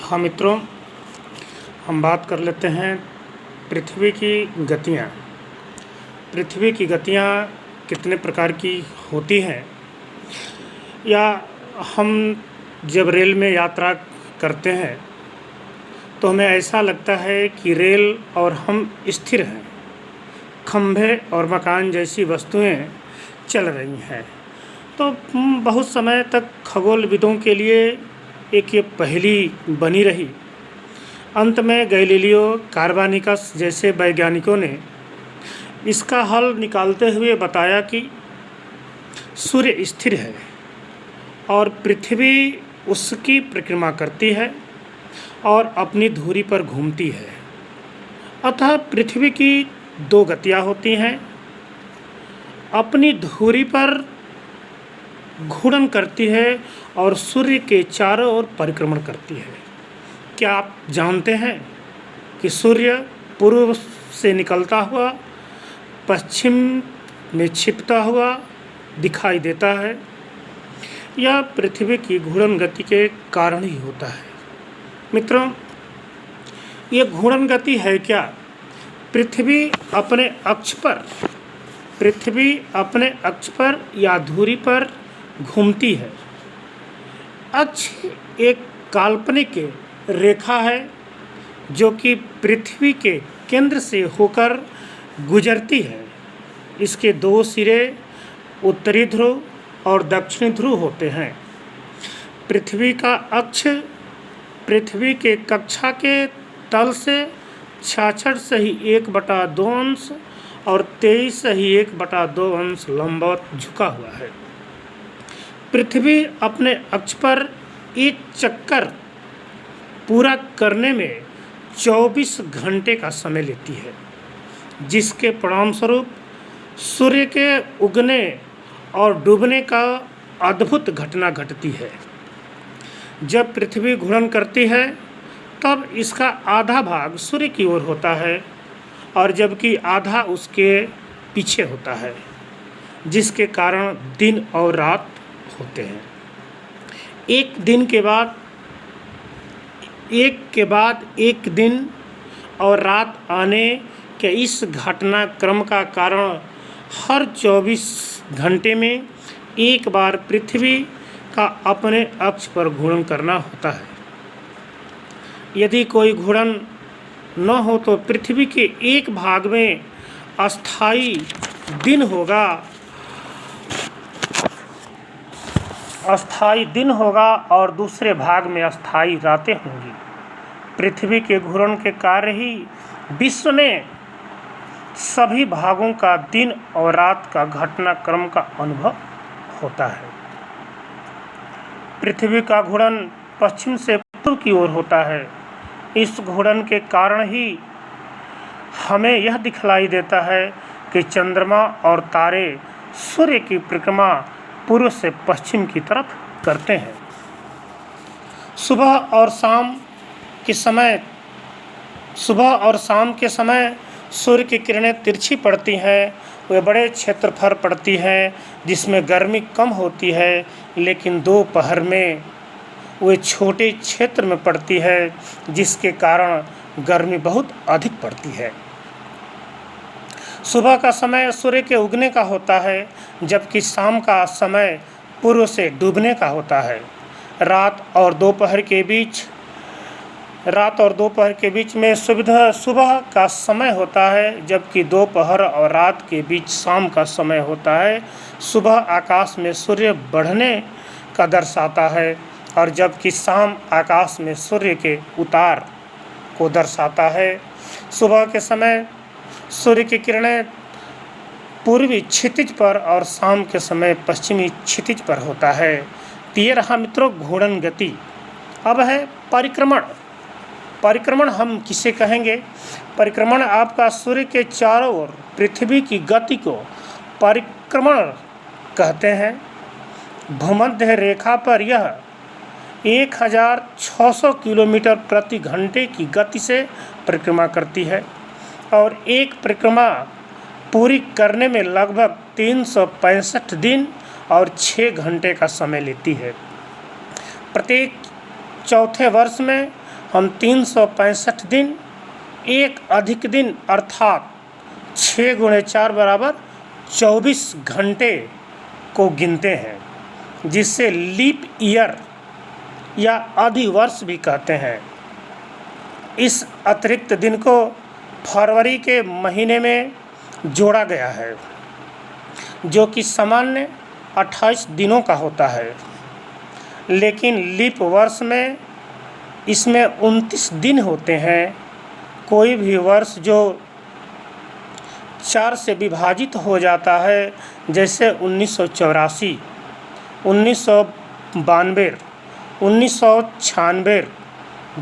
हाँ मित्रों, हम बात कर लेते हैं पृथ्वी की गतियाँ। पृथ्वी की गतियाँ कितने प्रकार की होती हैं, या हम जब रेल में यात्रा करते हैं तो हमें ऐसा लगता है कि रेल और हम स्थिर हैं, खंभे और मकान जैसी वस्तुएं चल रही हैं। तो बहुत समय तक खगोलविदों के लिए एक ये पहेली बनी रही। अंत में गैलीलियो कार्बानिकस जैसे वैज्ञानिकों ने इसका हल निकालते हुए बताया कि सूर्य स्थिर है और पृथ्वी उसकी परिक्रमा करती है और अपनी धुरी पर घूमती है। अतः पृथ्वी की दो गतियाँ होती हैं, अपनी धुरी पर घूर्णन करती है और सूर्य के चारों ओर परिक्रमण करती है। क्या आप जानते हैं कि सूर्य पूर्व से निकलता हुआ पश्चिम में छिपता हुआ दिखाई देता है? यह पृथ्वी की घूर्णन गति के कारण ही होता है। मित्रों, ये घूर्णन गति है क्या? पृथ्वी अपने अक्ष पर या धुरी पर घूमती है। अक्ष एक काल्पनिक रेखा है जो कि पृथ्वी के केंद्र से होकर गुजरती है। इसके दो सिरे उत्तरी ध्रुव और दक्षिणी ध्रुव होते हैं। पृथ्वी का अक्ष पृथ्वी के कक्षा के तल से 66 सही 1/2 अंश और 23 सही 1/2 अंश लंबवत झुका हुआ है। पृथ्वी अपने अक्ष पर एक चक्कर पूरा करने में 24 घंटे का समय लेती है, जिसके परिणामस्वरूप सूर्य के उगने और डूबने का अद्भुत घटना घटती है। जब पृथ्वी घूर्णन करती है तब इसका आधा भाग सूर्य की ओर होता है और जबकि आधा उसके पीछे होता है, जिसके कारण दिन और रात होते हैं। एक दिन और रात आने के इस घटनाक्रम का कारण हर 24 घंटे में एक बार पृथ्वी का अपने अक्ष पर घूर्णन करना होता है। यदि कोई घूर्णन न हो तो पृथ्वी के एक भाग में अस्थायी दिन होगा और दूसरे भाग में अस्थायी रातें होंगी। पृथ्वी के घूर्णन के कार्य ही विश्व में सभी भागों का दिन और रात का घटनाक्रम का अनुभव होता है। पृथ्वी का घूर्णन पश्चिम से पूर्व की ओर होता है। इस घूर्णन के कारण ही हमें यह दिखलाई देता है कि चंद्रमा और तारे सूर्य की परिक्रमा पूर्व से पश्चिम की तरफ करते हैं। सुबह और शाम के समय सूर्य की किरणें तिरछी पड़ती हैं। वे बड़े क्षेत्रफल पड़ती हैं जिसमें गर्मी कम होती है, लेकिन दोपहर में वे छोटे क्षेत्र में पड़ती है जिसके कारण गर्मी बहुत अधिक पड़ती है। सुबह का समय सूर्य के उगने का होता है, जबकि शाम का समय पूर्व से डूबने का होता है। रात और दोपहर के बीच में सुबह का समय होता है, जबकि दोपहर और रात के बीच शाम का समय होता है। सुबह आकाश में सूर्य बढ़ने का दर्शाता है और जबकि शाम आकाश में सूर्य के उतार को दर्शाता है। सुबह के समय सूर्य की किरणें पूर्वी क्षितिज पर और शाम के समय पश्चिमी क्षितिज पर होता है। तो ये रहा मित्रों घूर्णन गति। अब है परिक्रमण। परिक्रमण हम किसे कहेंगे? परिक्रमण आपका सूर्य के चारों ओर पृथ्वी की गति को परिक्रमण कहते हैं। भूमध्य रेखा पर यह 1600 किलोमीटर प्रति घंटे की गति से परिक्रमा करती है और एक परिक्रमा पूरी करने में लगभग 365 दिन और 6 घंटे का समय लेती है। प्रत्येक चौथे वर्ष में हम 365 दिन एक अधिक दिन अर्थात 6 गुणे 4 बराबर 24 घंटे को गिनते हैं, जिससे लीप ईयर या अधिवर्ष भी कहते हैं। इस अतिरिक्त दिन को फरवरी के महीने में जोड़ा गया है, जो कि सामान्य 28 दिनों का होता है, लेकिन लीप वर्ष में इसमें 29 दिन होते हैं। कोई भी वर्ष जो 4 से विभाजित हो जाता है, जैसे 1984, 1992, 1996,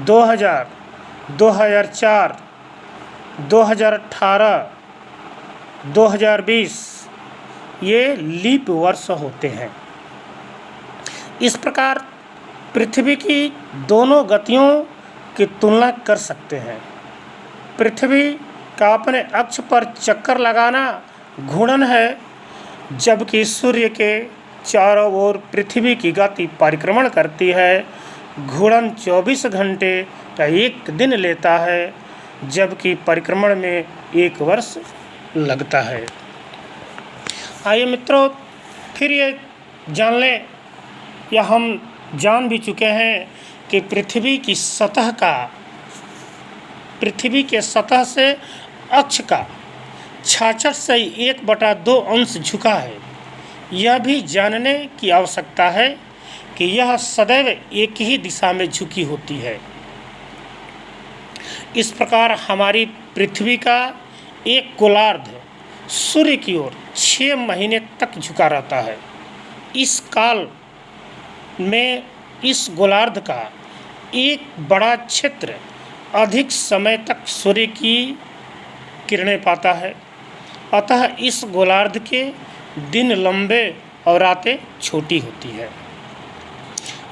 2000, 2004, 2018, 2020, ये लीप वर्ष होते हैं। इस प्रकार पृथ्वी की दोनों गतियों की तुलना कर सकते हैं। पृथ्वी का अपने अक्ष पर चक्कर लगाना घूर्णन है, जबकि सूर्य के चारों ओर पृथ्वी की गति परिक्रमण करती है। घूर्णन 24 घंटे या 1 दिन लेता है, जबकि परिक्रमण में 1 वर्ष लगता है। आइए मित्रों, फिर ये जान लें, या हम जान भी चुके हैं कि पृथ्वी के सतह से अक्ष का 66/1/2 अंश झुका है। यह भी जानने की आवश्यकता है कि यह सदैव एक ही दिशा में झुकी होती है। इस प्रकार हमारी पृथ्वी का एक गोलार्ध सूर्य की ओर 6 महीने तक झुका रहता है। इस काल में इस गोलार्ध का एक बड़ा क्षेत्र अधिक समय तक सूर्य की किरणें पाता है। अतः इस गोलार्ध के दिन लंबे और रातें छोटी होती है।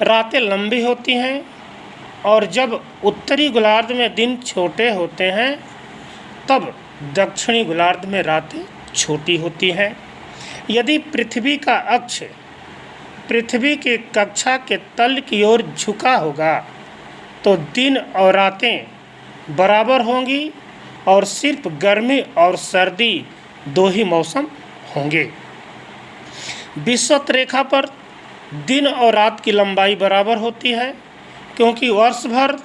रातें लंबी होती हैं, और जब उत्तरी गोलार्ध में दिन छोटे होते हैं, तब दक्षिणी गोलार्ध में रातें छोटी होती हैं। यदि पृथ्वी का अक्ष पृथ्वी के कक्षा के तल की ओर झुका होगा, तो दिन और रातें बराबर होंगी, और सिर्फ गर्मी और सर्दी 2 ही मौसम होंगे। विषुवत रेखा पर दिन और रात की लंबाई बराबर होती है, क्योंकि वर्ष भर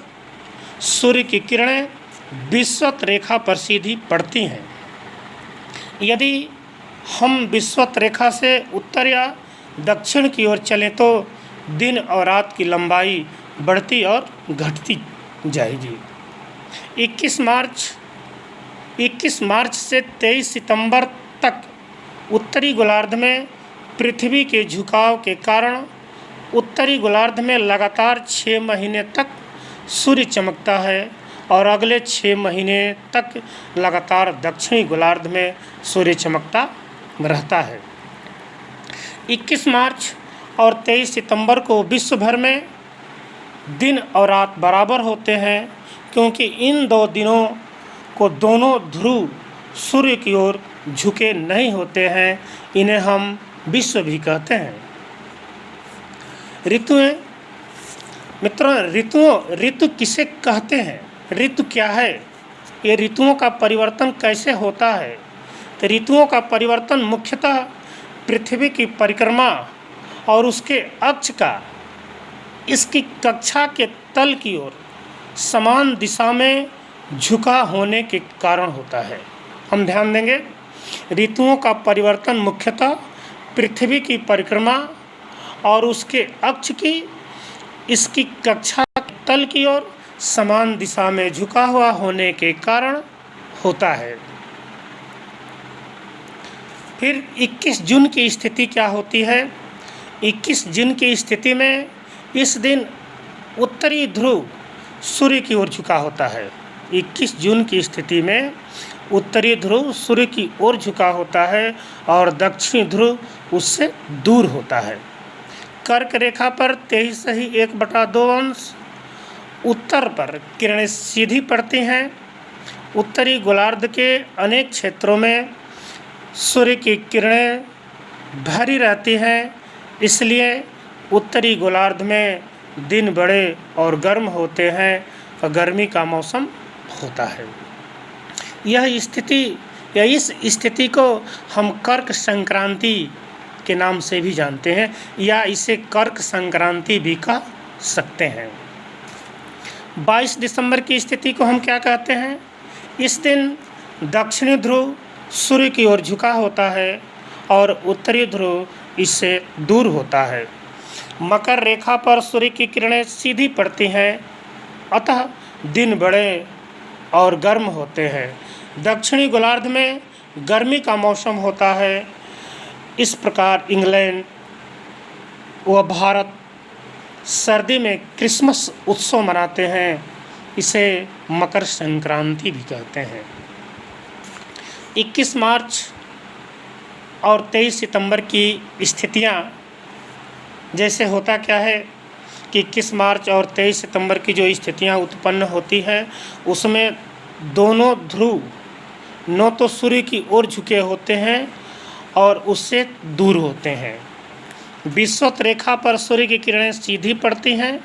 सूर्य की किरणें विषुवत रेखा पर सीधी पड़ती हैं। यदि हम विषुवत रेखा से उत्तर या दक्षिण की ओर चलें, तो दिन और रात की लंबाई बढ़ती और घटती जाएगी। 21 मार्च से 23 सितंबर तक उत्तरी गोलार्ध में पृथ्वी के झुकाव के कारण उत्तरी गोलार्ध में लगातार 6 महीने तक सूर्य चमकता है, और अगले 6 महीने तक लगातार दक्षिणी गोलार्ध में सूर्य चमकता रहता है। 21 मार्च और 23 सितंबर को विश्व भर में दिन और रात बराबर होते हैं, क्योंकि इन 2 दिनों को दोनों ध्रुव सूर्य की ओर झुके नहीं होते हैं। इन्हें हम विश्व भी कहते हैं। ऋतुएं मित्रों, ऋतु किसे कहते हैं? ऋतु क्या है? ये ऋतुओं का परिवर्तन कैसे होता है? तो ऋतुओं का परिवर्तन मुख्यतः पृथ्वी की परिक्रमा और उसके अक्ष का इसकी कक्षा के तल की ओर समान दिशा में झुका होने के कारण होता है। हम ध्यान देंगे, ऋतुओं का परिवर्तन मुख्यतः पृथ्वी की परिक्रमा और उसके अक्ष की इसकी कक्षा के तल की ओर समान दिशा में झुका हुआ होने के कारण होता है। फिर 21 जून की स्थिति क्या होती है? 21 जून की स्थिति में इस दिन उत्तरी ध्रुव सूर्य की ओर झुका होता है। 21 जून की स्थिति में उत्तरी ध्रुव सूर्य की ओर झुका होता है, और दक्षिणी ध्रुव उससे दूर होता है। कर्क रेखा पर 23.1/2 अंश उत्तर पर किरणें सीधी पड़ती हैं। उत्तरी गोलार्ध के अनेक क्षेत्रों में सूर्य की किरणें भरी रहती हैं, इसलिए उत्तरी गोलार्ध में दिन बड़े और गर्म होते हैं, और गर्मी का मौसम होता है। यह स्थिति या इस स्थिति को हम कर्क संक्रांति के नाम से भी जानते हैं या इसे कर्क संक्रांति भी कह सकते हैं। 22 दिसंबर की स्थिति को हम क्या कहते हैं? इस दिन दक्षिणी ध्रुव सूर्य की ओर झुका होता है और उत्तरी ध्रुव इससे दूर होता है। मकर रेखा पर सूर्य की किरणें सीधी पड़ती हैं, अतः दिन बड़े और गर्म होते हैं। दक्षिणी गोलार्ध में गर्मी का मौसम होता है। इस प्रकार इंग्लैंड व भारत सर्दी में क्रिसमस उत्सव मनाते हैं। इसे मकर संक्रांति भी कहते हैं। 21 मार्च और 23 सितंबर की स्थितियाँ, जैसे होता क्या है कि 21 मार्च और 23 सितंबर की जो स्थितियाँ उत्पन्न होती हैं उसमें दोनों ध्रुव न तो सूर्य की ओर झुके होते हैं और उससे दूर होते हैं। विषुवत रेखा पर सूर्य की किरणें सीधी पड़ती हैं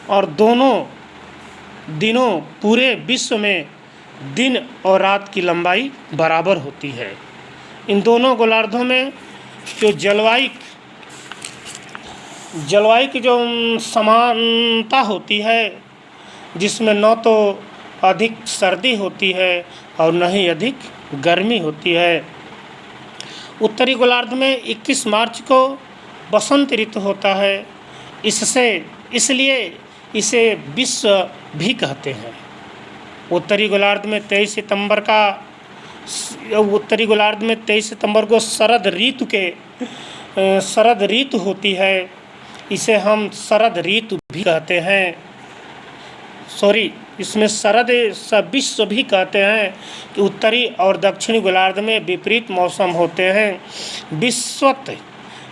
और दोनों दिनों पूरे विश्व में दिन और रात की लंबाई बराबर होती है। इन दोनों गोलार्धों में जो जलवायु की जो समानता होती है, जिसमें न तो अधिक सर्दी होती है और न ही अधिक गर्मी होती है। उत्तरी गोलार्ध में 21 मार्च को बसंत ऋतु होता है। इसलिए इसे विश्व भी कहते हैं। उत्तरी गोलार्ध में 23 सितंबर को शरद ऋतु होती है। इसे हम शरद ऋतु भी कहते हैं। इसमें विश्व भी कहते हैं कि उत्तरी और दक्षिणी गोलार्ध में विपरीत मौसम होते हैं। विषुवत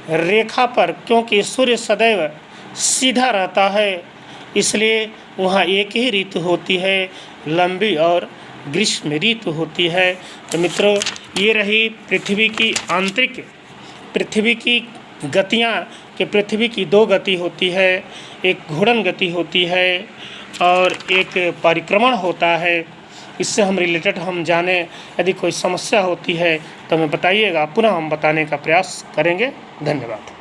रेखा पर क्योंकि सूर्य सदैव सीधा रहता है, इसलिए वहाँ एक ही ऋतु होती है, लंबी और ग्रीष्म ऋतु होती है। तो मित्रों, ये रही पृथ्वी की गतियाँ कि पृथ्वी की 2 गति होती है, एक घूर्णन गति होती है और एक परिक्रमण होता है। इससे हम रिलेटेड हम जाने, यदि कोई समस्या होती है तो हमें बताइएगा, पुनः हम बताने का प्रयास करेंगे। धन्यवाद।